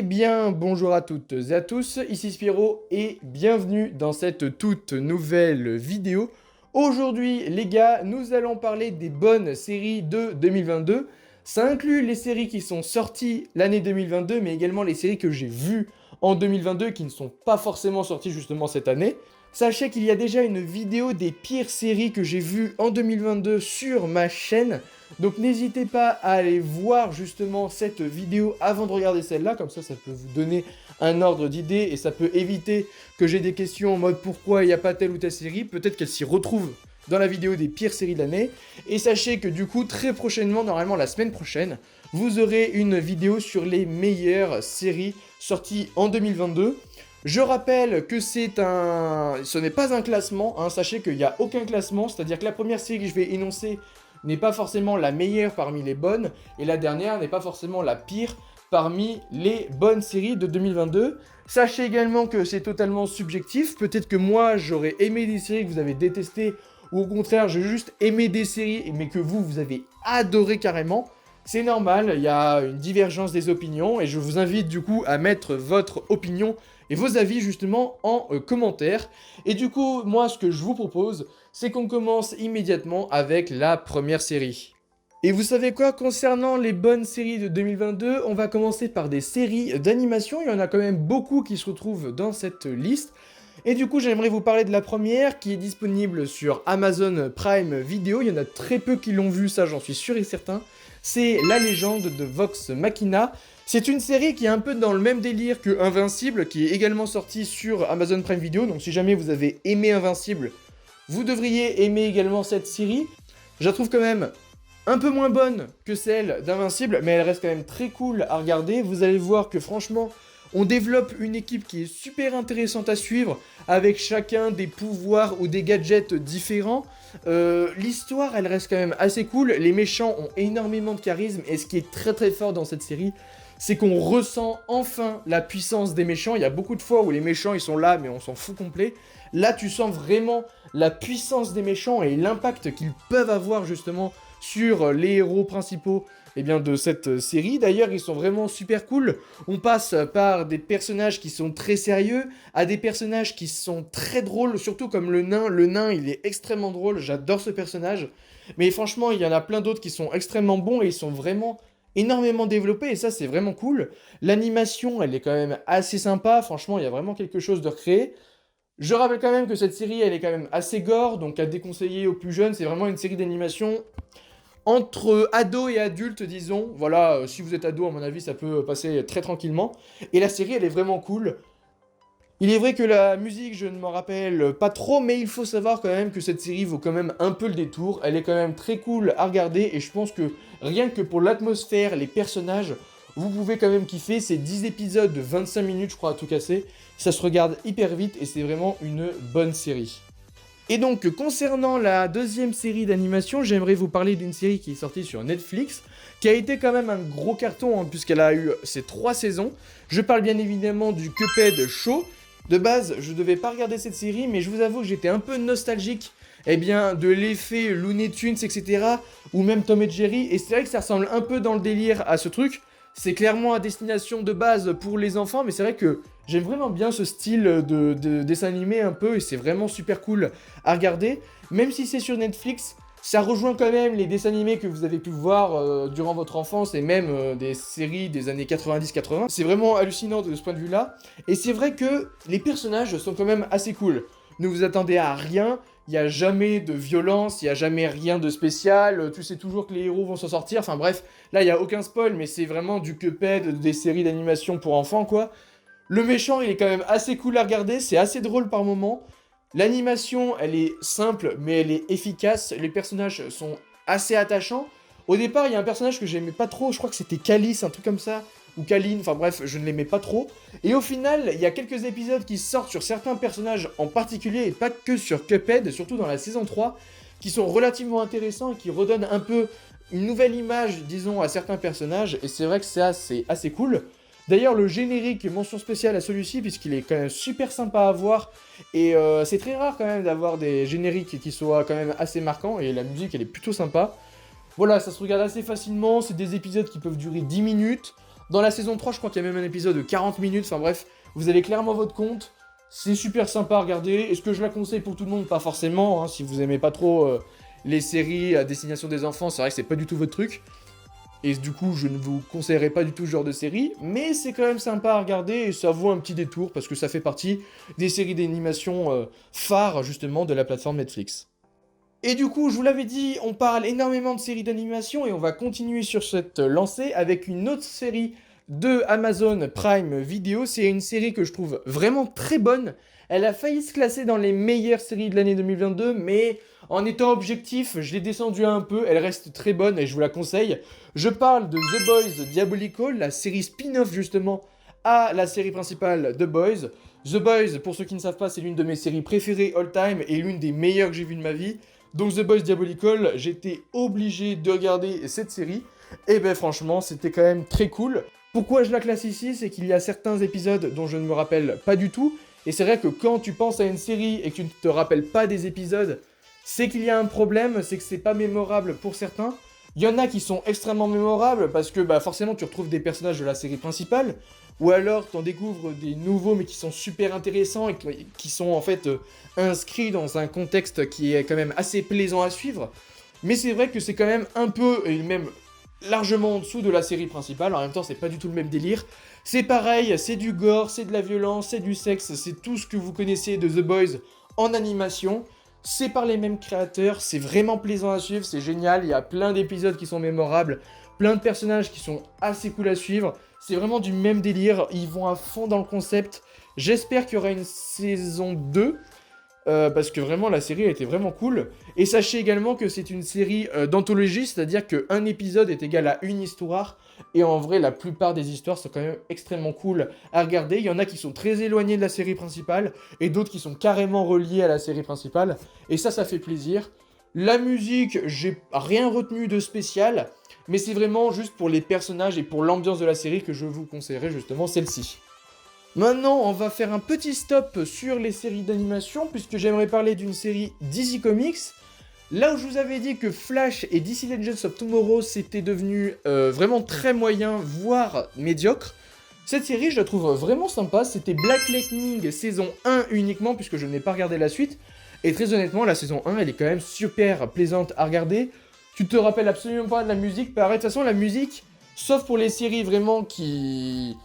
bien, bonjour à toutes et à tous, ici Spiro et bienvenue dans cette toute nouvelle vidéo. Aujourd'hui, les gars, nous allons parler des bonnes séries de 2022. Ça inclut les séries qui sont sorties l'année 2022, mais également les séries que j'ai vues en 2022 qui ne sont pas forcément sorties justement cette année. Sachez qu'il y a déjà une vidéo des pires séries que j'ai vues en 2022 sur ma chaîne. Donc n'hésitez pas à aller voir justement cette vidéo avant de regarder celle-là, comme ça peut vous donner un ordre d'idée et ça peut éviter que j'ai des questions en mode pourquoi il n'y a pas telle ou telle série, peut-être qu'elle s'y retrouve dans la vidéo des pires séries de l'année. Et sachez que du coup très prochainement, normalement la semaine prochaine, vous aurez une vidéo sur les meilleures séries sorties en 2022. Je rappelle que ce n'est pas un classement, hein, sachez qu'il n'y a aucun classement, c'est-à-dire que la première série que je vais énoncer n'est pas forcément la meilleure parmi les bonnes, et la dernière n'est pas forcément la pire parmi les bonnes séries de 2022. Sachez également que c'est totalement subjectif, peut-être que moi j'aurais aimé des séries que vous avez détestées, ou au contraire j'ai juste aimé des séries, mais que vous avez adoré carrément. C'est normal, il y a une divergence des opinions, et je vous invite du coup à mettre votre opinion et vos avis justement en commentaire. Et du coup, moi ce que je vous propose, c'est qu'on commence immédiatement avec la première série. Et vous savez quoi, concernant les bonnes séries de 2022, on va commencer par des séries d'animation. Il y en a quand même beaucoup qui se retrouvent dans cette liste. Et du coup, j'aimerais vous parler de la première qui est disponible sur Amazon Prime Video. Il y en a très peu qui l'ont vu, ça j'en suis sûr et certain. C'est La Légende de Vox Machina. C'est une série qui est un peu dans le même délire que Invincible, qui est également sortie sur Amazon Prime Video. Donc si jamais vous avez aimé Invincible, vous devriez aimer également cette série. Je la trouve quand même un peu moins bonne que celle d'Invincible, mais elle reste quand même très cool à regarder. Vous allez voir que franchement, on développe une équipe qui est super intéressante à suivre, avec chacun des pouvoirs ou des gadgets différents. L'histoire, elle reste quand même assez cool. Les méchants ont énormément de charisme, et ce qui est très très fort dans cette série, c'est qu'on ressent enfin la puissance des méchants. Il y a beaucoup de fois où les méchants, ils sont là, mais on s'en fout complet. Là, tu sens vraiment la puissance des méchants et l'impact qu'ils peuvent avoir justement sur les héros principaux de cette série. D'ailleurs, ils sont vraiment super cool. On passe par des personnages qui sont très sérieux à des personnages qui sont très drôles, surtout comme le nain. Le nain, il est extrêmement drôle, j'adore ce personnage. Mais franchement, il y en a plein d'autres qui sont extrêmement bons et ils sont vraiment énormément développés et ça, c'est vraiment cool. L'animation, elle est quand même assez sympa. Franchement, il y a vraiment quelque chose de recréé. Je rappelle quand même que cette série, elle est quand même assez gore, donc à déconseiller aux plus jeunes. C'est vraiment une série d'animation entre ados et adultes, disons. Voilà, si vous êtes ado, à mon avis, ça peut passer très tranquillement. Et la série, elle est vraiment cool. Il est vrai que la musique, je ne m'en rappelle pas trop, mais il faut savoir quand même que cette série vaut quand même un peu le détour. Elle est quand même très cool à regarder, et je pense que rien que pour l'atmosphère, les personnages, vous pouvez quand même kiffer. C'est 10 épisodes de 25 minutes, je crois, à tout casser. Ça se regarde hyper vite, et c'est vraiment une bonne série. Et donc, concernant la deuxième série d'animation, j'aimerais vous parler d'une série qui est sortie sur Netflix, qui a été quand même un gros carton, hein, puisqu'elle a eu ses 3 saisons. Je parle bien évidemment du Cuphead Show. De base, je devais pas regarder cette série, mais je vous avoue que j'étais un peu nostalgique de l'effet Looney Tunes, etc., ou même Tom et Jerry, et c'est vrai que ça ressemble un peu dans le délire à ce truc. C'est clairement à destination de base pour les enfants, mais c'est vrai que j'aime vraiment bien ce style de dessin animé un peu, et c'est vraiment super cool à regarder. Même si c'est sur Netflix, ça rejoint quand même les dessins animés que vous avez pu voir durant votre enfance, et même des séries des années 90-80. C'est vraiment hallucinant de ce point de vue-là. Et c'est vrai que les personnages sont quand même assez cool. Ne vous attendez à rien, il n'y a jamais de violence, il n'y a jamais rien de spécial, tu sais toujours que les héros vont s'en sortir, enfin bref, là il n'y a aucun spoil, mais c'est vraiment du Cuphead, des séries d'animation pour enfants quoi. Le méchant il est quand même assez cool à regarder, c'est assez drôle par moments. L'animation elle est simple mais elle est efficace, les personnages sont assez attachants. Au départ il y a un personnage que j'aimais pas trop, je crois que c'était Calice, un truc comme ça, ou Kaline, enfin bref, je ne l'aimais pas trop. Et au final, il y a quelques épisodes qui sortent sur certains personnages en particulier, et pas que sur Cuphead, surtout dans la saison 3, qui sont relativement intéressants et qui redonnent un peu une nouvelle image, disons, à certains personnages, et c'est vrai que c'est assez cool. D'ailleurs, le générique, mention spéciale à celui-ci, puisqu'il est quand même super sympa à voir, et c'est très rare quand même d'avoir des génériques qui soient quand même assez marquants, et la musique, elle est plutôt sympa. Voilà, ça se regarde assez facilement, c'est des épisodes qui peuvent durer 10 minutes. Dans la saison 3, je crois qu'il y a même un épisode de 40 minutes, enfin bref, vous avez clairement votre compte. C'est super sympa à regarder. Est-ce que je la conseille pour tout le monde? Pas forcément, hein, si vous aimez pas trop les séries à destination des enfants, c'est vrai que c'est pas du tout votre truc. Et du coup, je ne vous conseillerais pas du tout ce genre de série, mais c'est quand même sympa à regarder et ça vaut un petit détour parce que ça fait partie des séries d'animation phares justement de la plateforme Netflix. Et du coup, je vous l'avais dit, on parle énormément de séries d'animation et on va continuer sur cette lancée avec une autre série de Amazon Prime Video. C'est une série que je trouve vraiment très bonne. Elle a failli se classer dans les meilleures séries de l'année 2022, mais en étant objectif, je l'ai descendue un peu. Elle reste très bonne et je vous la conseille. Je parle de The Boys Diabolical, la série spin-off justement à la série principale The Boys. The Boys, pour ceux qui ne savent pas, c'est l'une de mes séries préférées all time et l'une des meilleures que j'ai vues de ma vie. Donc The Boys Diabolical, j'étais obligé de regarder cette série. Et ben franchement, c'était quand même très cool. Pourquoi je la classe ici, c'est qu'il y a certains épisodes dont je ne me rappelle pas du tout. Et c'est vrai que quand tu penses à une série et que tu ne te rappelles pas des épisodes, c'est qu'il y a un problème, c'est que c'est pas mémorable pour certains. Il y en a qui sont extrêmement mémorables parce que bah, forcément tu retrouves des personnages de la série principale, ou alors t'en découvres des nouveaux mais qui sont super intéressants et qui sont en fait inscrits dans un contexte qui est quand même assez plaisant à suivre. Mais c'est vrai que c'est quand même un peu, et même largement en dessous de la série principale, en même temps c'est pas du tout le même délire. C'est pareil, c'est du gore, c'est de la violence, c'est du sexe, c'est tout ce que vous connaissez de The Boys en animation. C'est par les mêmes créateurs, c'est vraiment plaisant à suivre, c'est génial, il y a plein d'épisodes qui sont mémorables, plein de personnages qui sont assez cool à suivre, c'est vraiment du même délire, ils vont à fond dans le concept. J'espère qu'il y aura une saison 2, parce que vraiment la série a été vraiment cool. Et sachez également que c'est une série d'anthologie, c'est-à-dire qu'un épisode est égal à une histoire, et en vrai la plupart des histoires sont quand même extrêmement cool à regarder. Il y en a qui sont très éloignés de la série principale, et d'autres qui sont carrément reliés à la série principale, et ça fait plaisir. La musique, j'ai rien retenu de spécial, mais c'est vraiment juste pour les personnages et pour l'ambiance de la série que je vous conseillerais justement celle-ci. Maintenant, on va faire un petit stop sur les séries d'animation, puisque j'aimerais parler d'une série DC Comics. Là où je vous avais dit que Flash et DC Legends of Tomorrow, c'était devenu vraiment très moyen, voire médiocre, cette série, je la trouve vraiment sympa. C'était Black Lightning saison 1 uniquement, puisque je n'ai pas regardé la suite. Et très honnêtement, la saison 1, elle est quand même super plaisante à regarder. Tu te rappelles absolument pas de la musique. Pareil, de toute façon, la musique, sauf pour les séries vraiment qui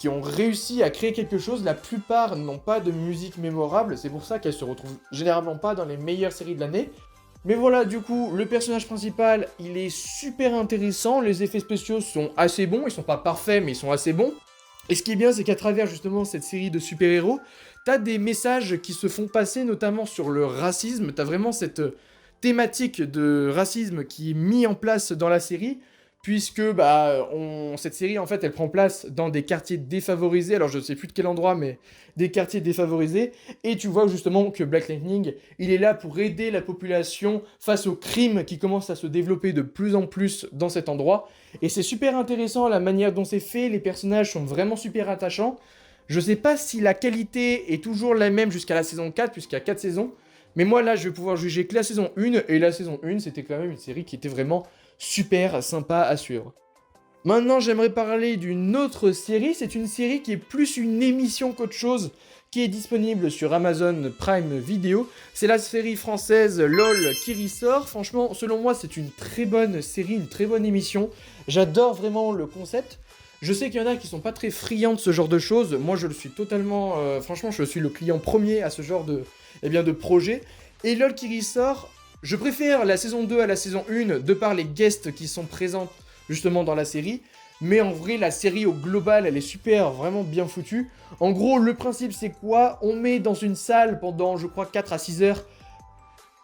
ont réussi à créer quelque chose, la plupart n'ont pas de musique mémorable, c'est pour ça qu'elles se retrouvent généralement pas dans les meilleures séries de l'année. Mais voilà, du coup, le personnage principal, il est super intéressant, les effets spéciaux sont assez bons, ils sont pas parfaits, mais ils sont assez bons. Et ce qui est bien, c'est qu'à travers justement cette série de super-héros, t'as des messages qui se font passer, notamment sur le racisme, t'as vraiment cette thématique de racisme qui est mise en place dans la série, puisque cette série en fait elle prend place dans des quartiers défavorisés, alors je ne sais plus de quel endroit, mais des quartiers défavorisés, et tu vois justement que Black Lightning, il est là pour aider la population face aux crimes qui commencent à se développer de plus en plus dans cet endroit, et c'est super intéressant la manière dont c'est fait, les personnages sont vraiment super attachants. Je sais pas si la qualité est toujours la même jusqu'à la saison 4, puisqu'il y a 4 saisons, mais moi là je vais pouvoir juger que la saison 1, et la saison 1 c'était quand même une série qui était vraiment super sympa à suivre. Maintenant, j'aimerais parler d'une autre série. C'est une série qui est plus une émission qu'autre chose, qui est disponible sur Amazon Prime Video. C'est la série française LOL qui ressort. Franchement, selon moi, c'est une très bonne série, une très bonne émission. J'adore vraiment le concept. Je sais qu'il y en a qui sont pas très friands de ce genre de choses. Moi, je le suis totalement... franchement, je suis le client premier à ce genre de projet. Et LOL qui ressort... Je préfère la saison 2 à la saison 1 de par les guests qui sont présents justement dans la série. Mais en vrai, la série au global, elle est super, vraiment bien foutue. En gros, le principe c'est quoi? On met dans une salle pendant, je crois, 4 à 6 heures,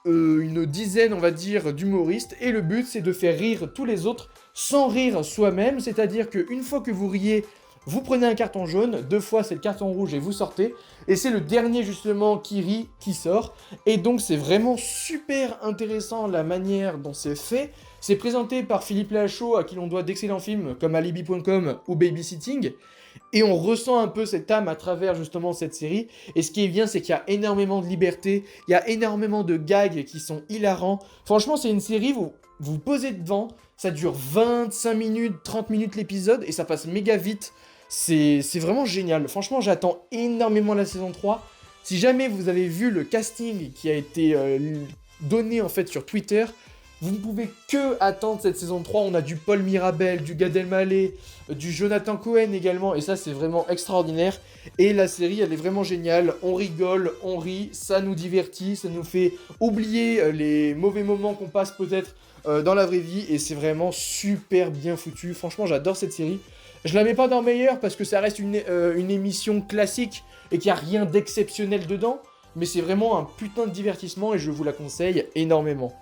une dizaine, on va dire, d'humoristes. Et le but, c'est de faire rire tous les autres sans rire soi-même. C'est-à-dire qu'une fois que vous riez, vous prenez un carton jaune, 2 fois c'est le carton rouge et vous sortez. Et c'est le dernier justement qui rit, qui sort. Et donc c'est vraiment super intéressant la manière dont c'est fait. C'est présenté par Philippe Lachaud, à qui l'on doit d'excellents films comme Alibi.com ou Babysitting. Et on ressent un peu cette âme à travers justement cette série. Et ce qui est bien, c'est qu'il y a énormément de liberté, il y a énormément de gags qui sont hilarants. Franchement, c'est une série, vous vous posez devant, ça dure 25 minutes, 30 minutes l'épisode, et ça passe méga vite. C'est vraiment génial. Franchement, j'attends énormément la saison 3. Si jamais vous avez vu le casting qui a été donné en fait sur Twitter, vous ne pouvez que attendre cette saison 3. On a du Paul Mirabel, du Gad Elmaleh, du Jonathan Cohen également, et ça c'est vraiment extraordinaire. Et la série elle est vraiment géniale, on rigole, on rit, ça nous divertit, ça nous fait oublier les mauvais moments qu'on passe peut-être dans la vraie vie, et c'est vraiment super bien foutu. Franchement j'adore cette série. Je la mets pas dans meilleur parce que ça reste une émission classique et qu'il n'y a rien d'exceptionnel dedans, mais c'est vraiment un putain de divertissement et je vous la conseille énormément.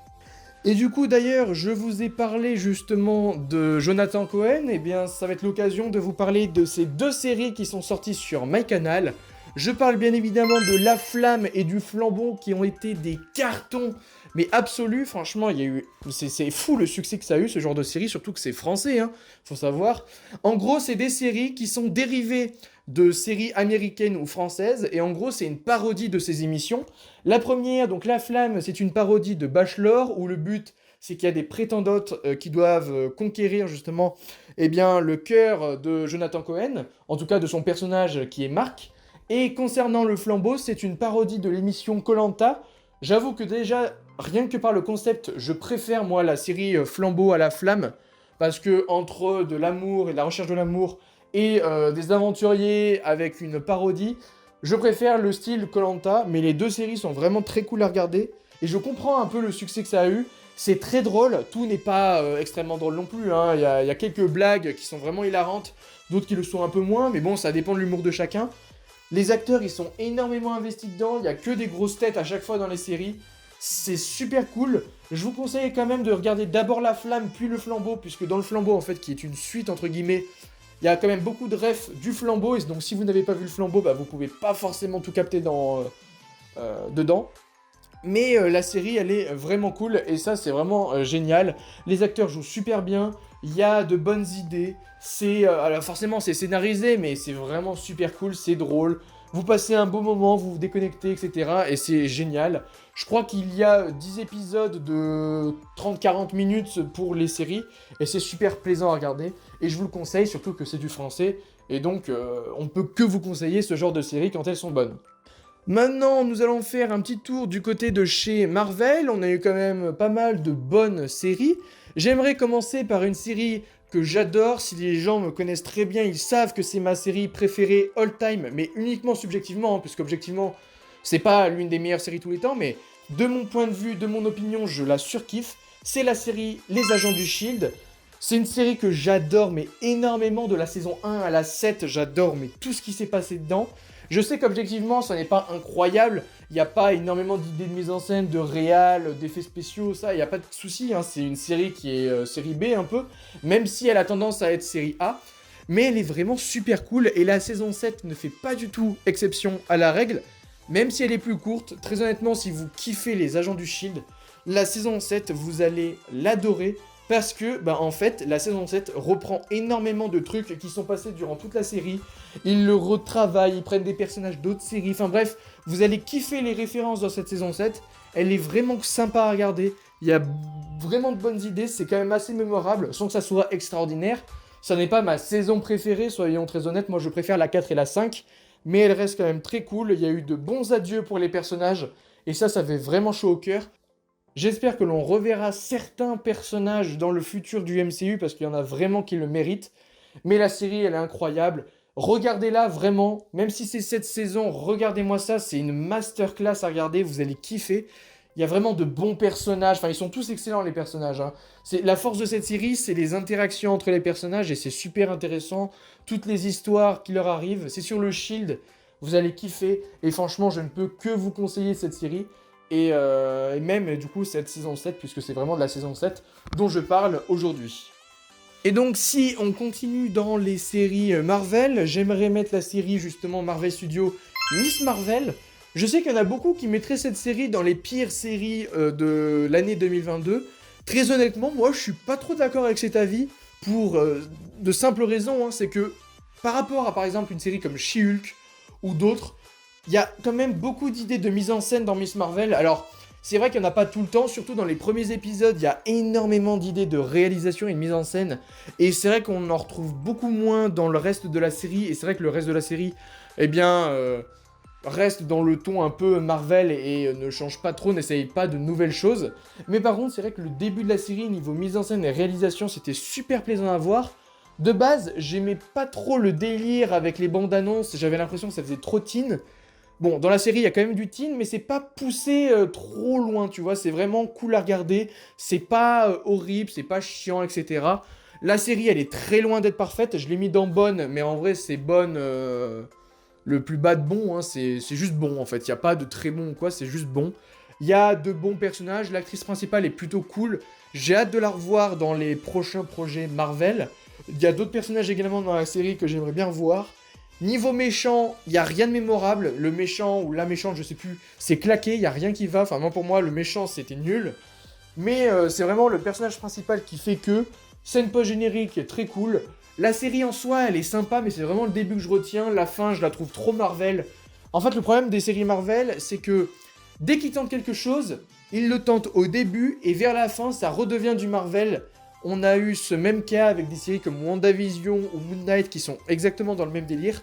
Et du coup d'ailleurs, je vous ai parlé justement de Jonathan Cohen, et bien ça va être l'occasion de vous parler de ces deux séries qui sont sorties sur MyCanal. Je parle bien évidemment de La Flamme et du Flambeau qui ont été des cartons, mais absolus. Franchement, il y a eu, c'est fou le succès que ça a eu ce genre de série, surtout que c'est français, hein, faut savoir. En gros, c'est des séries qui sont dérivées de séries américaines ou françaises, et en gros, c'est une parodie de ces émissions. La première, donc La Flamme, c'est une parodie de Bachelor, où le but, c'est qu'il y a des prétendantes qui doivent conquérir justement eh bien, le cœur de Jonathan Cohen, en tout cas de son personnage qui est Marc. Et concernant le Flambeau, c'est une parodie de l'émission Koh-Lanta. J'avoue que déjà, rien que par le concept, je préfère moi la série Flambeau à La Flamme, parce que entre de l'amour et de la recherche de l'amour, et des aventuriers avec une parodie, je préfère le style Koh-Lanta, mais les deux séries sont vraiment très cool à regarder, et je comprends un peu le succès que ça a eu. C'est très drôle, tout n'est pas extrêmement drôle non plus, hein. Il y a quelques blagues qui sont vraiment hilarantes, d'autres qui le sont un peu moins, mais bon, ça dépend de l'humour de chacun. Les acteurs, ils sont énormément investis dedans, il y a que des grosses têtes à chaque fois dans les séries. C'est super cool. Je vous conseille quand même de regarder d'abord La Flamme, puis le Flambeau, puisque dans le Flambeau, en fait, qui est une suite, entre guillemets, il y a quand même beaucoup de refs du Flambeau, et donc si vous n'avez pas vu le Flambeau, bah, vous pouvez pas forcément tout capter dedans. Mais la série, elle est vraiment cool, et ça, c'est vraiment génial. Les acteurs jouent super bien, il y a de bonnes idées, alors forcément, c'est scénarisé, mais c'est vraiment super cool, c'est drôle. Vous passez un beau moment, vous vous déconnectez, etc. Et c'est génial. Je crois qu'il y a 10 épisodes de 30-40 minutes pour les séries, et c'est super plaisant à regarder. Et je vous le conseille, surtout que c'est du français, et donc on peut que vous conseiller ce genre de séries quand elles sont bonnes. Maintenant, nous allons faire un petit tour du côté de chez Marvel. On a eu quand même pas mal de bonnes séries. J'aimerais commencer par une série que j'adore. Si les gens me connaissent très bien, ils savent que c'est ma série préférée all time, mais uniquement subjectivement, hein, puisque objectivement, c'est pas l'une des meilleures séries tous les temps, mais de mon point de vue, de mon opinion, je la surkiffe. C'est la série Les Agents du Shield. C'est une série que j'adore, mais énormément, de la saison 1 à la 7, j'adore, mais tout ce qui s'est passé dedans. Je sais qu'objectivement, ça n'est pas incroyable, il n'y a pas énormément d'idées de mise en scène, de réal, d'effets spéciaux, ça, il n'y a pas de souci, hein. C'est une série qui est série B un peu, même si elle a tendance à être série A, mais elle est vraiment super cool, et la saison 7 ne fait pas du tout exception à la règle, même si elle est plus courte. Très honnêtement, si vous kiffez les Agents du Shield, la saison 7, vous allez l'adorer, parce que, bah, en fait, la saison 7 reprend énormément de trucs qui sont passés durant toute la série. Ils le retravaillent, ils prennent des personnages d'autres séries. Enfin bref, vous allez kiffer les références dans cette saison 7. Elle est vraiment sympa à regarder. Il y a vraiment de bonnes idées. C'est quand même assez mémorable, sans que ça soit extraordinaire. Ça n'est pas ma saison préférée, soyons très honnêtes. Moi, je préfère la 4 et la 5. Mais elle reste quand même très cool. Il y a eu de bons adieux pour les personnages. Et ça fait vraiment chaud au cœur. J'espère que l'on reverra certains personnages dans le futur du MCU, parce qu'il y en a vraiment qui le méritent. Mais la série, elle est incroyable. Regardez-la vraiment, même si c'est cette saison, regardez-moi ça, c'est une masterclass à regarder, vous allez kiffer. Il y a vraiment de bons personnages, enfin ils sont tous excellents les personnages, hein. La force de cette série, c'est les interactions entre les personnages, et c'est super intéressant. Toutes les histoires qui leur arrivent, c'est sur le Shield, vous allez kiffer. Et franchement, je ne peux que vous conseiller cette série. Et même du coup cette saison 7, puisque c'est vraiment de la saison 7 dont je parle aujourd'hui. Et donc si on continue dans les séries Marvel, j'aimerais mettre la série justement Marvel Studios Miss Marvel. Je sais qu'il y en a beaucoup qui mettraient cette série dans les pires séries de l'année 2022. Très honnêtement, moi je suis pas trop d'accord avec cet avis, pour de simples raisons, hein. C'est que par rapport à par exemple une série comme She-Hulk ou d'autres, il y a quand même beaucoup d'idées de mise en scène dans Miss Marvel. Alors, c'est vrai qu'il n'y en a pas tout le temps, surtout dans les premiers épisodes, il y a énormément d'idées de réalisation et de mise en scène. Et c'est vrai qu'on en retrouve beaucoup moins dans le reste de la série. Et c'est vrai que le reste de la série, eh bien, reste dans le ton un peu Marvel et ne change pas trop, n'essaye pas de nouvelles choses. Mais par contre, c'est vrai que le début de la série, niveau mise en scène et réalisation, c'était super plaisant à voir. De base, j'aimais pas trop le délire avec les bandes annonces, j'avais l'impression que ça faisait trop teen. Bon, dans la série, il y a quand même du teen, mais c'est pas poussé trop loin, tu vois, c'est vraiment cool à regarder, c'est pas horrible, c'est pas chiant, etc. La série, elle est très loin d'être parfaite, je l'ai mis dans bonne, mais en vrai, c'est bonne, le plus bas de bon, hein, c'est juste bon, en fait, il y a pas de très bon ou quoi, c'est juste bon. Il y a de bons personnages, l'actrice principale est plutôt cool, j'ai hâte de la revoir dans les prochains projets Marvel. Il y a d'autres personnages également dans la série que j'aimerais bien voir. Niveau méchant, il n'y a rien de mémorable. Le méchant ou la méchante, je sais plus, c'est claqué, il n'y a rien qui va. Enfin, moi pour moi, le méchant, c'était nul. Mais c'est vraiment le personnage principal qui fait que. Scène post-générique, très cool. La série en soi, elle est sympa, mais c'est vraiment le début que je retiens. La fin, je la trouve trop Marvel. En fait, le problème des séries Marvel, c'est que dès qu'ils tentent quelque chose, ils le tentent au début, et vers la fin, ça redevient du Marvel. On a eu ce même cas avec des séries comme WandaVision ou Moon Knight qui sont exactement dans le même délire.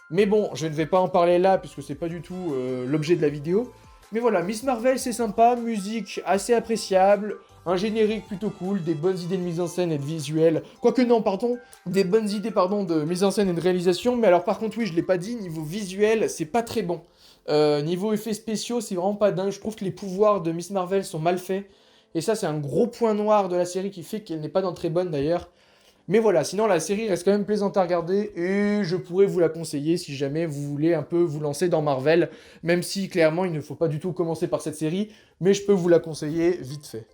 Mais bon, je ne vais pas en parler là puisque c'est pas du tout l'objet de la vidéo. Mais voilà, Miss Marvel c'est sympa, musique assez appréciable, un générique plutôt cool, des bonnes idées de mise en scène et de visuel. Quoique non, pardon, des bonnes idées de mise en scène et de réalisation. Mais alors par contre oui, je l'ai pas dit, niveau visuel, c'est pas très bon. Niveau effets spéciaux, c'est vraiment pas dingue. Je trouve que les pouvoirs de Miss Marvel sont mal faits. Et ça, c'est un gros point noir de la série qui fait qu'elle n'est pas dans très bonne d'ailleurs. Mais voilà, sinon la série reste quand même plaisante à regarder et je pourrais vous la conseiller si jamais vous voulez un peu vous lancer dans Marvel, même si clairement il ne faut pas du tout commencer par cette série, mais je peux vous la conseiller vite fait.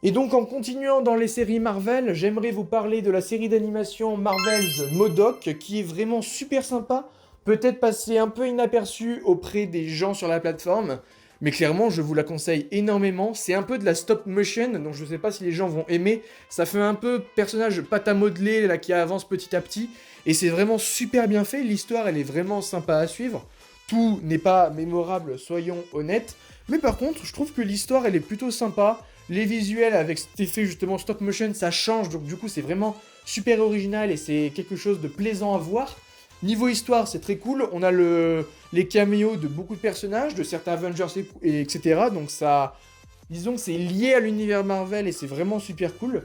Et donc en continuant dans les séries Marvel, j'aimerais vous parler de la série d'animation Marvel's MODOK qui est vraiment super sympa, peut-être passé un peu inaperçu auprès des gens sur la plateforme, mais clairement je vous la conseille énormément, c'est un peu de la stop motion, donc je sais pas si les gens vont aimer, ça fait un peu personnage pâte à modeler là qui avance petit à petit, et c'est vraiment super bien fait, l'histoire elle est vraiment sympa à suivre, tout n'est pas mémorable, soyons honnêtes, mais par contre je trouve que l'histoire elle est plutôt sympa, les visuels avec cet effet justement stop motion ça change, donc du coup c'est vraiment super original et c'est quelque chose de plaisant à voir. Niveau histoire, c'est très cool. On a les caméos de beaucoup de personnages, de certains Avengers, etc. Donc ça, disons que c'est lié à l'univers Marvel et c'est vraiment super cool.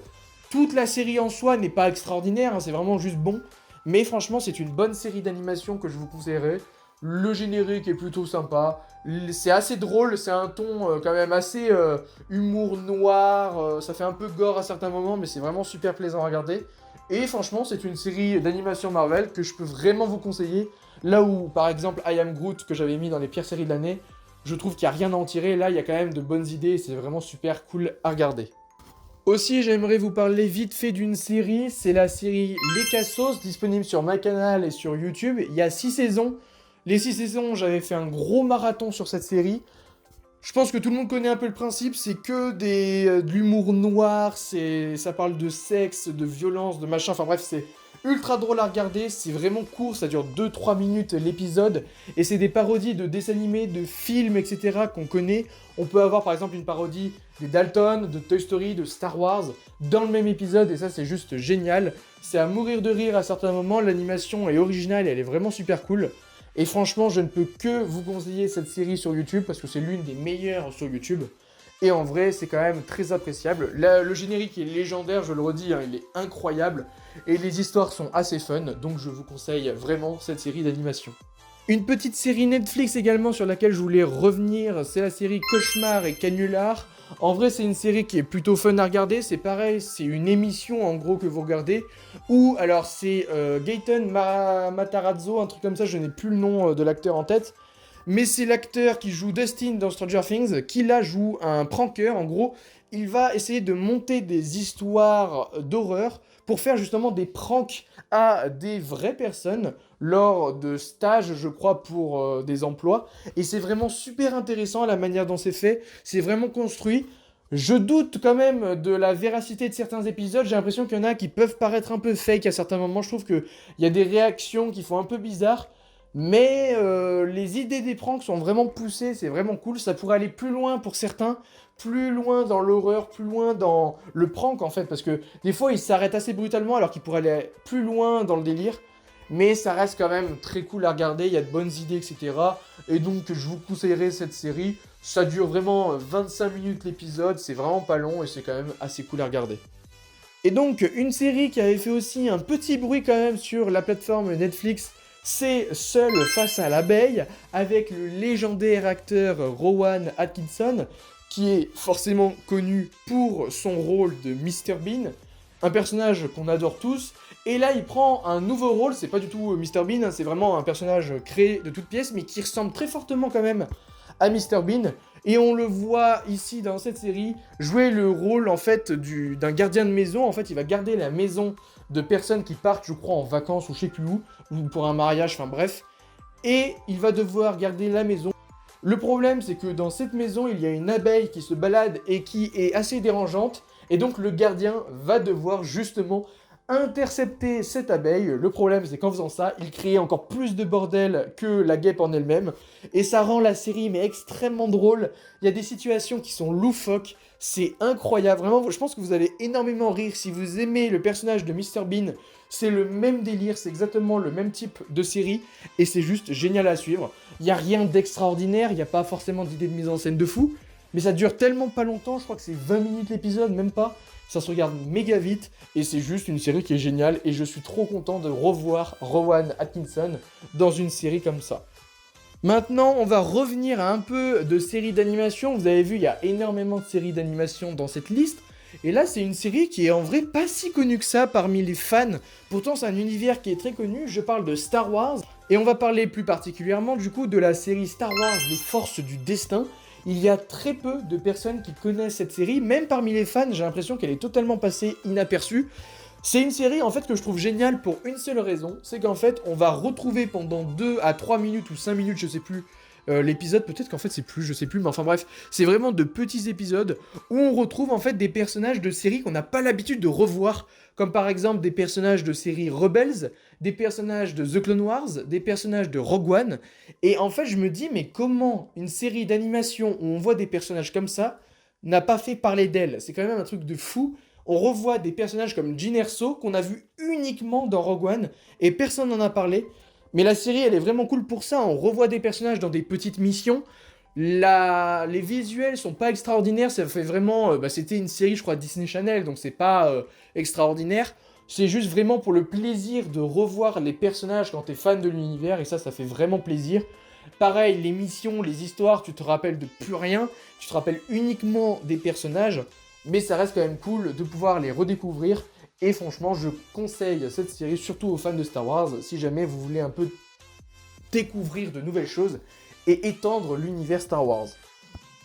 Toute la série en soi n'est pas extraordinaire, hein, c'est vraiment juste bon. Mais franchement, c'est une bonne série d'animation que je vous conseillerais. Le générique est plutôt sympa. C'est assez drôle, c'est un ton quand même assez humour noir. Ça fait un peu gore à certains moments, mais c'est vraiment super plaisant à regarder. Et franchement, c'est une série d'animation Marvel que je peux vraiment vous conseiller. Là où, par exemple, I Am Groot, que j'avais mis dans les pires séries de l'année, je trouve qu'il n'y a rien à en tirer. Là, il y a quand même de bonnes idées et c'est vraiment super cool à regarder. Aussi, j'aimerais vous parler vite fait d'une série. C'est la série Les Cassos, disponible sur ma canal et sur YouTube. Il y a 6 saisons. Les 6 saisons, j'avais fait un gros marathon sur cette série. Je pense que tout le monde connaît un peu le principe, c'est que de l'humour noir, ça parle de sexe, de violence, de machin, enfin bref, c'est ultra drôle à regarder, c'est vraiment court, ça dure 2-3 minutes l'épisode, et c'est des parodies de dessins animés, de films, etc. qu'on connaît. On peut avoir par exemple une parodie des Dalton, de Toy Story, de Star Wars, dans le même épisode, et ça c'est juste génial. C'est à mourir de rire à certains moments, l'animation est originale, et elle est vraiment super cool. Et franchement, je ne peux que vous conseiller cette série sur YouTube parce que c'est l'une des meilleures sur YouTube. Et en vrai, c'est quand même très appréciable. Le générique est légendaire, je le redis, hein, il est incroyable. Et les histoires sont assez fun, donc je vous conseille vraiment cette série d'animation. Une petite série Netflix également sur laquelle je voulais revenir, c'est la série Cauchemar et Canular. En vrai, c'est une série qui est plutôt fun à regarder, c'est pareil, c'est une émission en gros que vous regardez, où, alors c'est Gaten Matarazzo, un truc comme ça, je n'ai plus le nom de l'acteur en tête, mais c'est l'acteur qui joue Dustin dans Stranger Things, qui là joue un pranker, en gros, il va essayer de monter des histoires d'horreur pour faire justement des pranks à des vraies personnes lors de stages, je crois, pour des emplois. Et c'est vraiment super intéressant la manière dont c'est fait. C'est vraiment construit. Je doute quand même de la véracité de certains épisodes, j'ai l'impression qu'il y en a qui peuvent paraître un peu fake à certains moments, je trouve qu'il y a des réactions qui font un peu bizarre, mais les idées des pranks sont vraiment poussées, c'est vraiment cool, ça pourrait aller plus loin pour certains, plus loin dans l'horreur, plus loin dans le prank en fait, parce que des fois ils s'arrêtent assez brutalement alors qu'ils pourraient aller plus loin dans le délire, mais ça reste quand même très cool à regarder, il y a de bonnes idées, etc. Et donc je vous conseillerais cette série. Ça dure vraiment 25 minutes l'épisode, c'est vraiment pas long et c'est quand même assez cool à regarder. Et donc, une série qui avait fait aussi un petit bruit quand même sur la plateforme Netflix, c'est Seul face à l'abeille, avec le légendaire acteur Rowan Atkinson, qui est forcément connu pour son rôle de Mr. Bean, un personnage qu'on adore tous, et là il prend un nouveau rôle, c'est pas du tout Mr. Bean, hein, c'est vraiment un personnage créé de toutes pièces, mais qui ressemble très fortement quand même à Mr. Bean, et on le voit ici dans cette série jouer le rôle en fait d'un gardien de maison. En fait il va garder la maison de personnes qui partent je crois en vacances ou je sais plus où, ou pour un mariage, enfin bref, et il va devoir garder la maison. Le problème c'est que dans cette maison il y a une abeille qui se balade et qui est assez dérangeante, et donc le gardien va devoir justement intercepter cette abeille. Le problème c'est qu'en faisant ça, il crée encore plus de bordel que la guêpe en elle-même, et ça rend la série mais extrêmement drôle. Il y a des situations qui sont loufoques, c'est incroyable, vraiment je pense que vous allez énormément rire si vous aimez le personnage de Mr. Bean. C'est le même délire, c'est exactement le même type de série, et c'est juste génial à suivre. Il n'y a rien d'extraordinaire, il n'y a pas forcément d'idée de mise en scène de fou, mais ça dure tellement pas longtemps, je crois que c'est 20 minutes l'épisode, même pas. Ça se regarde méga vite, et c'est juste une série qui est géniale, et je suis trop content de revoir Rowan Atkinson dans une série comme ça. Maintenant, on va revenir à un peu de séries d'animation. Vous avez vu, il y a énormément de séries d'animation dans cette liste, et là, c'est une série qui est en vrai pas si connue que ça parmi les fans. Pourtant, c'est un univers qui est très connu, je parle de Star Wars, et on va parler plus particulièrement du coup de la série Star Wars, les Forces du Destin. Il y a très peu de personnes qui connaissent cette série, même parmi les fans, j'ai l'impression qu'elle est totalement passée inaperçue. C'est une série en fait que je trouve géniale pour une seule raison, c'est qu'en fait on va retrouver pendant 2 à 3 minutes ou 5 minutes, je sais plus, l'épisode, peut-être qu'en fait c'est plus, je sais plus, mais enfin bref, c'est vraiment de petits épisodes où on retrouve en fait des personnages de séries qu'on n'a pas l'habitude de revoir, comme par exemple des personnages de séries Rebels, des personnages de The Clone Wars, des personnages de Rogue One, et en fait je me dis mais comment une série d'animation où on voit des personnages comme ça n'a pas fait parler d'elle? C'est quand même un truc de fou. On revoit des personnages comme Jyn Erso qu'on a vu uniquement dans Rogue One et personne n'en a parlé. Mais la série, elle est vraiment cool pour ça. On revoit des personnages dans des petites missions. Les visuels sont pas extraordinaires. Ça fait vraiment... c'était une série, je crois, Disney Channel, donc c'est pas extraordinaire. C'est juste vraiment pour le plaisir de revoir les personnages quand t'es fan de l'univers, et ça fait vraiment plaisir. Pareil, les missions, les histoires, tu te rappelles de plus rien. Tu te rappelles uniquement des personnages. Mais ça reste quand même cool de pouvoir les redécouvrir. Et franchement, je conseille cette série, surtout aux fans de Star Wars, si jamais vous voulez un peu découvrir de nouvelles choses et étendre l'univers Star Wars.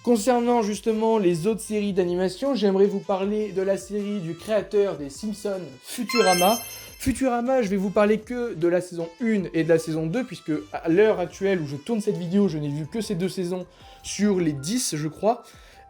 Concernant justement les autres séries d'animation, j'aimerais vous parler de la série du créateur des Simpsons, Futurama. Futurama, je vais vous parler que de la saison 1 et de la saison 2, puisque à l'heure actuelle où je tourne cette vidéo, je n'ai vu que ces 2 saisons sur les 10, je crois.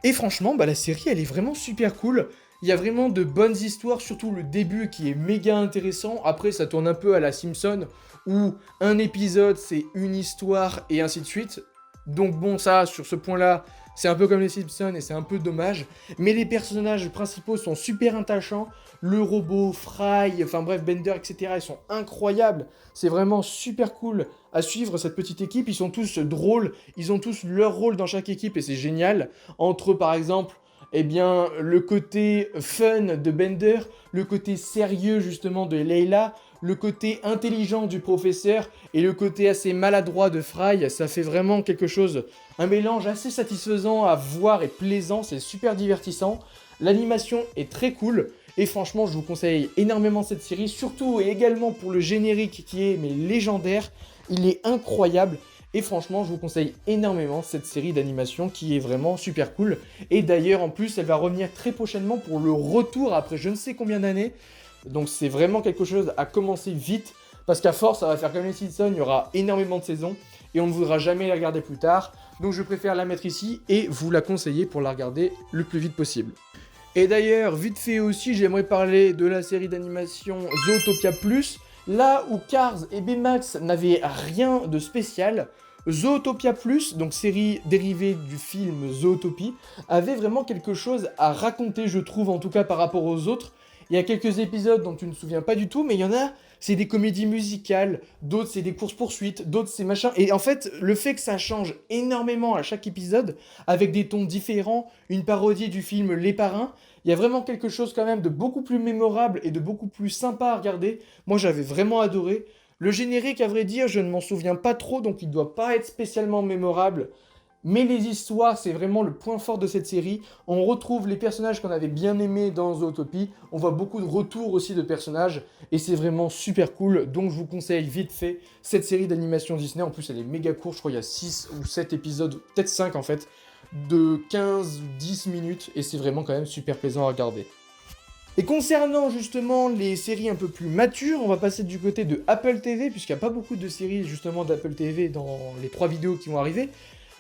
Et franchement, la série, elle est vraiment super cool. Il y a vraiment de bonnes histoires, surtout le début qui est méga intéressant. Après, ça tourne un peu à la Simpson, où un épisode, c'est une histoire, et ainsi de suite. Donc bon, ça, sur ce point-là, c'est un peu comme les Simpsons, et c'est un peu dommage. Mais les personnages principaux sont super attachants. Le robot, Fry, enfin bref, Bender, etc., ils sont incroyables. C'est vraiment super cool à suivre cette petite équipe. Ils sont tous drôles, ils ont tous leur rôle dans chaque équipe, et c'est génial. Entre, par exemple, le côté fun de Bender, le côté sérieux justement de Leila, le côté intelligent du professeur et le côté assez maladroit de Fry, ça fait vraiment quelque chose, un mélange assez satisfaisant à voir et plaisant, c'est super divertissant. L'animation est très cool et franchement je vous conseille énormément cette série, surtout et également pour le générique qui est légendaire, il est incroyable. Et franchement, je vous conseille énormément cette série d'animation qui est vraiment super cool. Et d'ailleurs, en plus, elle va revenir très prochainement pour le retour après je ne sais combien d'années. Donc c'est vraiment quelque chose à commencer vite. Parce qu'à force, ça va faire comme les Simpsons, il y aura énormément de saisons. et on ne voudra jamais la regarder plus tard. Donc je préfère la mettre ici et vous la conseiller pour la regarder le plus vite possible. Et d'ailleurs, vite fait aussi, j'aimerais parler de la série d'animation Zootopia Plus. Là où Cars et Baymax n'avaient rien de spécial, Zootopia Plus, donc série dérivée du film Zootopie, avait vraiment quelque chose à raconter, je trouve, en tout cas par rapport aux autres. Il y a quelques épisodes dont tu ne te souviens pas du tout, mais il y en a, c'est des comédies musicales, d'autres c'est des courses-poursuites, d'autres c'est machin. Et en fait, le fait que ça change énormément à chaque épisode, avec des tons différents, une parodie du film Les Parrains, il y a vraiment quelque chose quand même de beaucoup plus mémorable et de beaucoup plus sympa à regarder. Moi j'avais vraiment adoré. Le générique, à vrai dire, je ne m'en souviens pas trop, donc il doit pas être spécialement mémorable. Mais les histoires, c'est vraiment le point fort de cette série. On retrouve les personnages qu'on avait bien aimés dans Zootopie. On voit beaucoup de retours aussi de personnages. Et c'est vraiment super cool. Donc je vous conseille vite fait cette série d'animation Disney. En plus, elle est méga courte. Je crois qu'il y a 6 ou 7 épisodes, peut-être 5 en fait, de 15 ou 10 minutes. Et c'est vraiment quand même super plaisant à regarder. Et concernant justement les séries un peu plus matures, on va passer du côté de Apple TV, puisqu'il n'y a pas beaucoup de séries justement d'Apple TV dans les 3 vidéos qui vont arriver.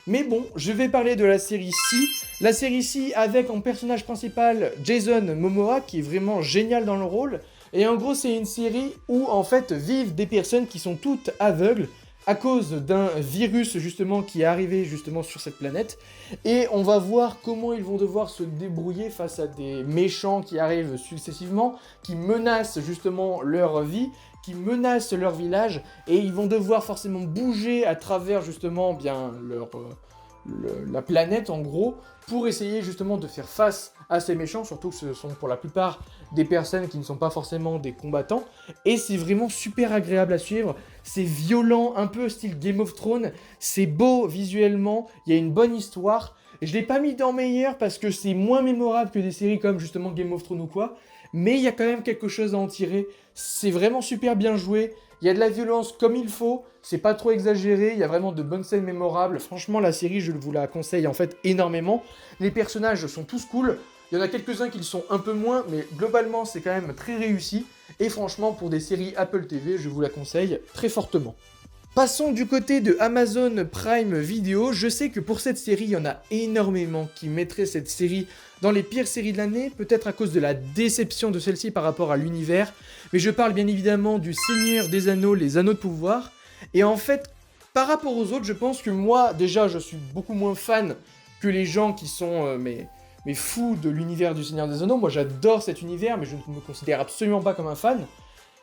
Mais bon, je vais parler de la série Si. La série Si avec en personnage principal Jason Momoa, qui est vraiment génial dans le rôle. Et en gros, c'est une série où en fait vivent des personnes qui sont toutes aveugles à cause d'un virus justement qui est arrivé justement sur cette planète. Et on va voir comment ils vont devoir se débrouiller face à des méchants qui arrivent successivement, qui menacent justement leur vie, qui menacent leur village, et ils vont devoir forcément bouger à travers justement bien la planète en gros, pour essayer justement de faire face à ces méchants, surtout que ce sont pour la plupart des personnes qui ne sont pas forcément des combattants, et c'est vraiment super agréable à suivre, c'est violent, un peu style Game of Thrones, c'est beau visuellement, il y a une bonne histoire, je l'ai pas mis dans meilleur parce que c'est moins mémorable que des séries comme justement Game of Thrones ou quoi, mais il y a quand même quelque chose à en tirer, c'est vraiment super bien joué, il y a de la violence comme il faut, c'est pas trop exagéré, il y a vraiment de bonnes scènes mémorables, franchement la série je vous la conseille en fait énormément, les personnages sont tous cool, il y en a quelques-uns qui le sont un peu moins, mais globalement c'est quand même très réussi, et franchement pour des séries Apple TV je vous la conseille très fortement. Passons du côté de Amazon Prime Video, je sais que pour cette série, il y en a énormément qui mettraient cette série dans les pires séries de l'année, peut-être à cause de la déception de celle-ci par rapport à l'univers, mais je parle bien évidemment du Seigneur des Anneaux, les Anneaux de Pouvoir, et en fait, par rapport aux autres, je pense que moi, déjà, je suis beaucoup moins fan que les gens qui sont mais fous de l'univers du Seigneur des Anneaux, moi j'adore cet univers, mais je ne me considère absolument pas comme un fan.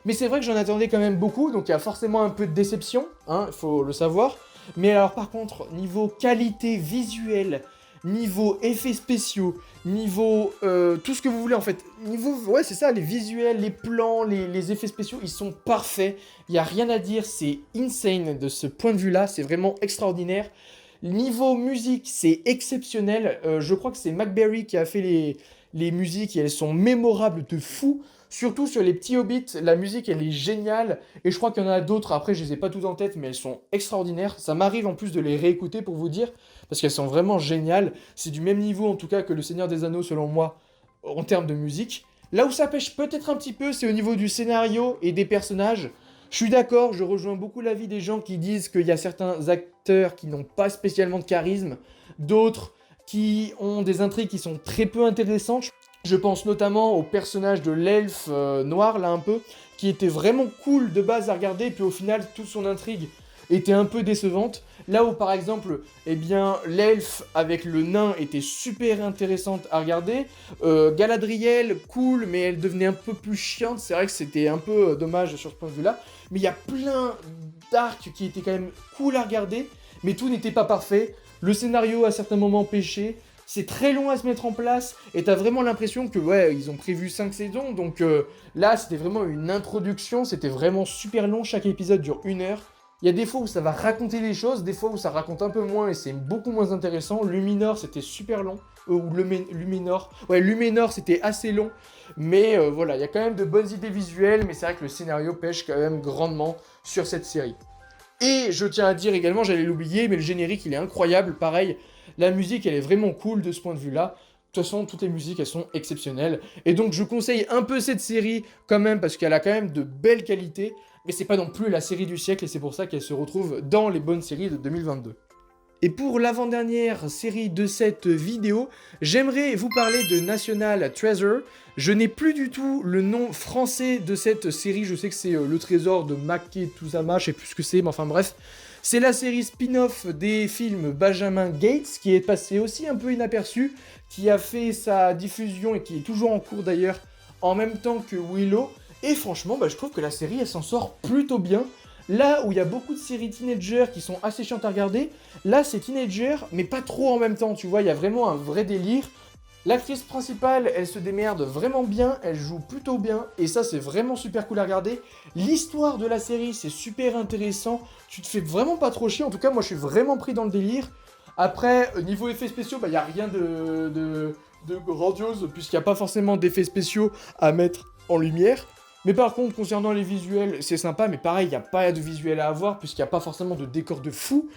Mais c'est vrai que j'en attendais quand même beaucoup, donc il y a forcément un peu de déception, il faut le savoir. Mais alors par contre, niveau qualité visuelle, niveau effets spéciaux, niveau tout ce que vous voulez en fait, niveau, ouais c'est ça, les visuels, les plans, les effets spéciaux, ils sont parfaits. Il n'y a rien à dire, c'est insane de ce point de vue-là, c'est vraiment extraordinaire. Niveau musique, c'est exceptionnel, je crois que c'est McBerry qui a fait les musiques et elles sont mémorables de fou. Surtout sur les petits hobbits, la musique elle est géniale, et je crois qu'il y en a d'autres, après je les ai pas toutes en tête, mais elles sont extraordinaires. Ça m'arrive en plus de les réécouter pour vous dire, parce qu'elles sont vraiment géniales. C'est du même niveau en tout cas que Le Seigneur des Anneaux selon moi, en termes de musique. Là où ça pêche peut-être un petit peu, c'est au niveau du scénario et des personnages. Je suis d'accord, je rejoins beaucoup l'avis des gens qui disent qu'il y a certains acteurs qui n'ont pas spécialement de charisme, d'autres qui ont des intrigues qui sont très peu intéressantes. Je pense notamment au personnage de l'elfe noir, là un peu, qui était vraiment cool de base à regarder, puis au final, toute son intrigue était un peu décevante. Là où par exemple, eh bien, l'elfe avec le nain était super intéressante à regarder. Galadriel, cool, mais elle devenait un peu plus chiante, c'est vrai que c'était un peu dommage sur ce point de vue-là. Mais il y a plein d'arcs qui étaient quand même cool à regarder, mais tout n'était pas parfait. Le scénario à certains moments pêchait. C'est très long à se mettre en place, et t'as vraiment l'impression que, ouais, ils ont prévu 5 saisons, donc là, c'était vraiment une introduction, c'était vraiment super long, chaque épisode dure 1 heure. Il y a des fois où ça va raconter des choses, des fois où ça raconte un peu moins, et c'est beaucoup moins intéressant. Luminor, c'était super long, ou Luminor, ouais, Luminor, c'était assez long, mais voilà, il y a quand même de bonnes idées visuelles, mais c'est vrai que le scénario pêche quand même grandement sur cette série. Et je tiens à dire également, j'allais l'oublier, mais le générique, il est incroyable, pareil. La musique, elle est vraiment cool de ce point de vue-là. De toute façon, toutes les musiques, elles sont exceptionnelles. Et donc, je conseille un peu cette série quand même, parce qu'elle a quand même de belles qualités. mais c'est pas non plus la série du siècle, et c'est pour ça qu'elle se retrouve dans les bonnes séries de 2022. Et pour l'avant-dernière série de cette vidéo, j'aimerais vous parler de National Treasure. Je n'ai plus du tout le nom français de cette série, je sais que c'est le trésor de Maketuzama, je sais plus ce que c'est, mais enfin bref. C'est la série spin-off des films Benjamin Gates, qui est passé aussi un peu inaperçu, qui a fait sa diffusion et qui est toujours en cours d'ailleurs, en même temps que Willow. Et franchement, je trouve que la série, elle s'en sort plutôt bien. Là où il y a beaucoup de séries teenagers qui sont assez chiantes à regarder, là c'est teenager, mais pas trop en même temps, tu vois, il y a vraiment un vrai délire. L'actrice principale, elle se démerde vraiment bien, elle joue plutôt bien, et ça c'est vraiment super cool à regarder. L'histoire de la série, c'est super intéressant, tu te fais vraiment pas trop chier, en tout cas moi je suis vraiment pris dans le délire. Après, niveau effets spéciaux, il n'y a rien de grandiose, puisqu'il n'y a pas forcément d'effets spéciaux à mettre en lumière. Mais par contre, concernant les visuels, c'est sympa, mais pareil, il n'y a pas de visuel à avoir, puisqu'il n'y a pas forcément de décor de fou.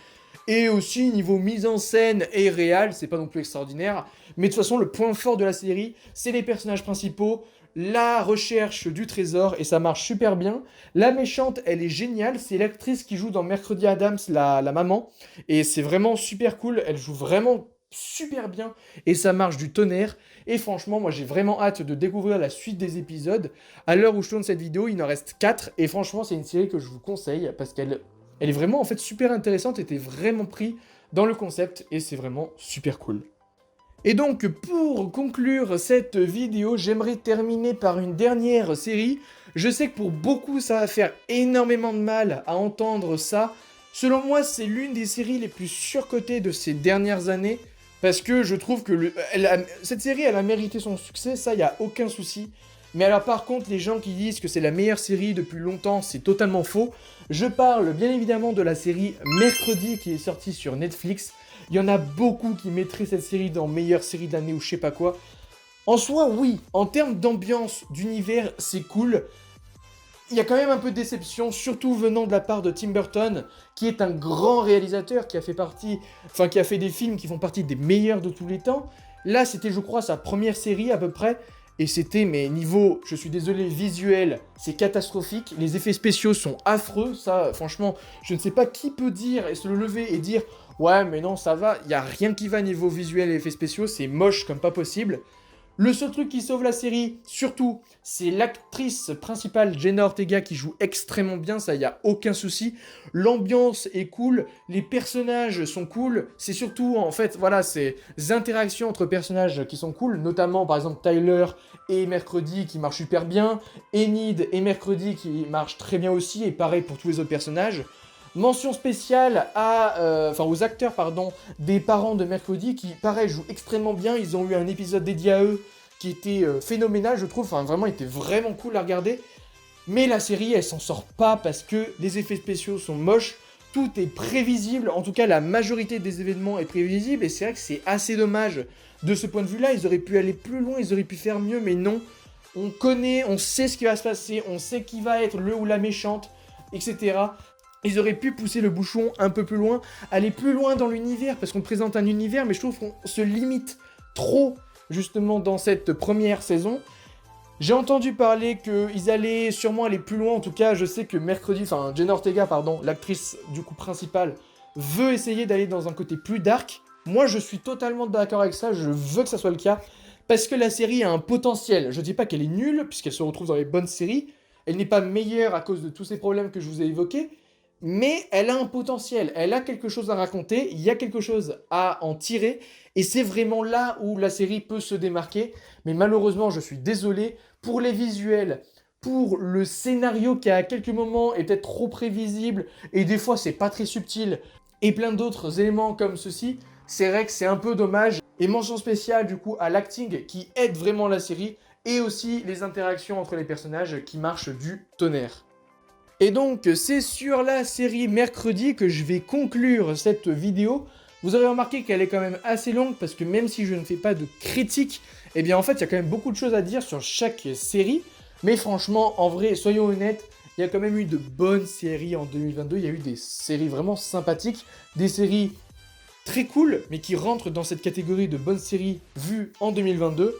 Et aussi, niveau mise en scène et réal, c'est pas non plus extraordinaire. Mais de toute façon, le point fort de la série, c'est les personnages principaux, la recherche du trésor, et ça marche super bien. La méchante, elle est géniale, c'est l'actrice qui joue dans Mercredi Adams, la maman. Et c'est vraiment super cool, elle joue vraiment super bien, et ça marche du tonnerre. Et franchement, moi j'ai vraiment hâte de découvrir la suite des épisodes. À l'heure où je tourne cette vidéo, il en reste 4, et franchement c'est une série que je vous conseille, parce qu'elle est vraiment en fait super intéressante, et t'es vraiment pris dans le concept, et c'est vraiment super cool. Et donc pour conclure cette vidéo, j'aimerais terminer par une dernière série. Je sais que pour beaucoup ça va faire énormément de mal à entendre ça. Selon moi, c'est l'une des séries les plus surcotées de ces dernières années. Parce que je trouve que cette série, elle a mérité son succès, ça, y a aucun souci. Mais alors par contre, les gens qui disent que c'est la meilleure série depuis longtemps, c'est totalement faux. Je parle bien évidemment de la série Mercredi qui est sortie sur Netflix. Il y en a beaucoup qui mettraient cette série dans meilleure série de l'année ou je sais pas quoi. En soi, oui, en termes d'ambiance, d'univers, c'est cool. Il y a quand même un peu de déception, surtout venant de la part de Tim Burton, qui est un grand réalisateur, qui a fait des films qui font partie des meilleurs de tous les temps. Là, c'était, je crois, sa première série à peu près, et c'était, mais niveau, je suis désolé, visuel, c'est catastrophique. Les effets spéciaux sont affreux, ça, franchement, je ne sais pas qui peut dire et se lever et dire « Ouais, mais non, ça va, il n'y a rien qui va niveau visuel et effets spéciaux, c'est moche comme pas possible ». Le seul truc qui sauve la série, surtout, c'est l'actrice principale, Jenna Ortega, qui joue extrêmement bien, ça, y a aucun souci. L'ambiance est cool, les personnages sont cool, c'est surtout, en fait, voilà, ces interactions entre personnages qui sont cool, notamment, par exemple, Tyler et Mercredi qui marchent super bien, Enid et Mercredi qui marchent très bien aussi, et pareil pour tous les autres personnages. Mention spéciale aux acteurs des parents de Mercredi qui, pareil, jouent extrêmement bien. Ils ont eu un épisode dédié à eux qui était phénoménal, je trouve. Enfin, vraiment, il était vraiment cool à regarder. Mais la série, elle s'en sort pas parce que les effets spéciaux sont moches. Tout est prévisible. En tout cas, la majorité des événements est prévisible. Et c'est vrai que c'est assez dommage de ce point de vue-là. Ils auraient pu aller plus loin, ils auraient pu faire mieux, mais non. On connaît, on sait ce qui va se passer, on sait qui va être le ou la méchante, etc. Ils auraient pu pousser le bouchon un peu plus loin, aller plus loin dans l'univers, parce qu'on présente un univers, mais je trouve qu'on se limite trop, justement, dans cette première saison. J'ai entendu parler qu'ils allaient sûrement aller plus loin, en tout cas, je sais que Jenna Ortega, l'actrice, du coup, principale, veut essayer d'aller dans un côté plus dark. Moi, je suis totalement d'accord avec ça, je veux que ça soit le cas, parce que la série a un potentiel. Je dis pas qu'elle est nulle, puisqu'elle se retrouve dans les bonnes séries, elle n'est pas meilleure à cause de tous ces problèmes que je vous ai évoqués, mais elle a un potentiel, elle a quelque chose à raconter, il y a quelque chose à en tirer, et c'est vraiment là où la série peut se démarquer. Mais malheureusement, je suis désolé, pour les visuels, pour le scénario qui à quelques moments est peut-être trop prévisible, et des fois c'est pas très subtil, et plein d'autres éléments comme ceci, c'est vrai que c'est un peu dommage. Et mention spéciale du coup à l'acting qui aide vraiment la série, et aussi les interactions entre les personnages qui marchent du tonnerre. Et donc, c'est sur la série Mercredi que je vais conclure cette vidéo. Vous aurez remarqué qu'elle est quand même assez longue, parce que même si je ne fais pas de critique, eh bien en fait, il y a quand même beaucoup de choses à dire sur chaque série. Mais franchement, en vrai, soyons honnêtes, il y a quand même eu de bonnes séries en 2022. Il y a eu des séries vraiment sympathiques, des séries très cool, mais qui rentrent dans cette catégorie de bonnes séries vues en 2022.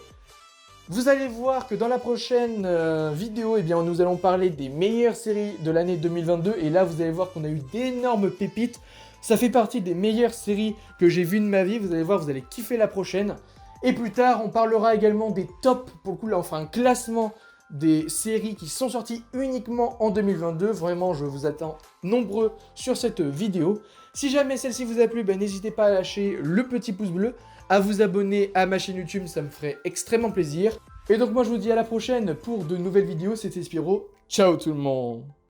Vous allez voir que dans la prochaine vidéo, eh bien, nous allons parler des meilleures séries de l'année 2022. Et là, vous allez voir qu'on a eu d'énormes pépites. Ça fait partie des meilleures séries que j'ai vues de ma vie. Vous allez voir, vous allez kiffer la prochaine. Et plus tard, on parlera également des tops. Pour le coup, là, on fera un classement des séries qui sont sorties uniquement en 2022. Vraiment, je vous attends nombreux sur cette vidéo. Si jamais celle-ci vous a plu, ben, n'hésitez pas à lâcher le petit pouce bleu, à vous abonner à ma chaîne YouTube, ça me ferait extrêmement plaisir. Et donc moi je vous dis à la prochaine pour de nouvelles vidéos, c'était Spiro. Ciao tout le monde!